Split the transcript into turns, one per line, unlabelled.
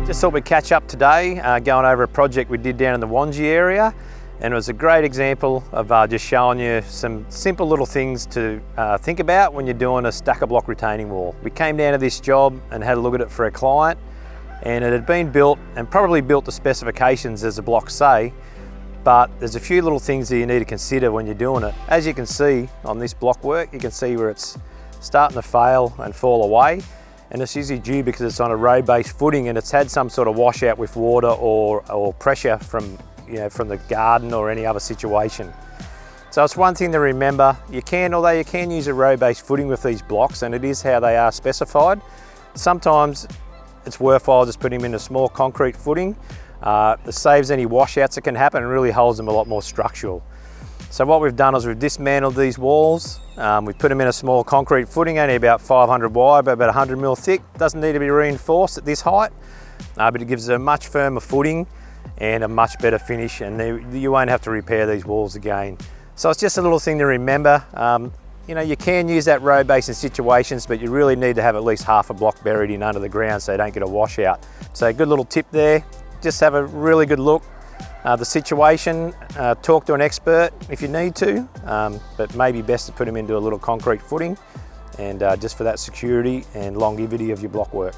Just thought we'd catch up today, going over a project we did down in the Wangi area, and it was a great example of just showing you some simple little things to think about when you're doing a stacker block retaining wall. We came down to this job and had a look at it for a client, and it had been built and probably built to specifications as the blocks say, but there's a few little things that you need to consider when you're doing it. As you can see on this block work, you can see where it's starting to fail and fall away. And it's usually due because it's on a road-based footing and it's had some sort of washout with water or pressure from the garden or any other situation. So it's one thing to remember. Although you can use a road-based footing with these blocks, and it is how they are specified, sometimes it's worthwhile just putting them in a small concrete footing. It saves any washouts that can happen and really holds them a lot more structural. So what we've done is we've dismantled these walls. We've put them in a small concrete footing, only about 500 wide, but about 100 mil thick. Doesn't need to be reinforced at this height, but it gives it a much firmer footing and a much better finish, and you won't have to repair these walls again. So it's just a little thing to remember. You can use that road base in situations, but you really need to have at least half a block buried in under the ground so you don't get a washout. So a good little tip there. Just have a really good look. The situation, talk to an expert if you need to, but maybe best to put them into a little concrete footing, and just for that security and longevity of your block work.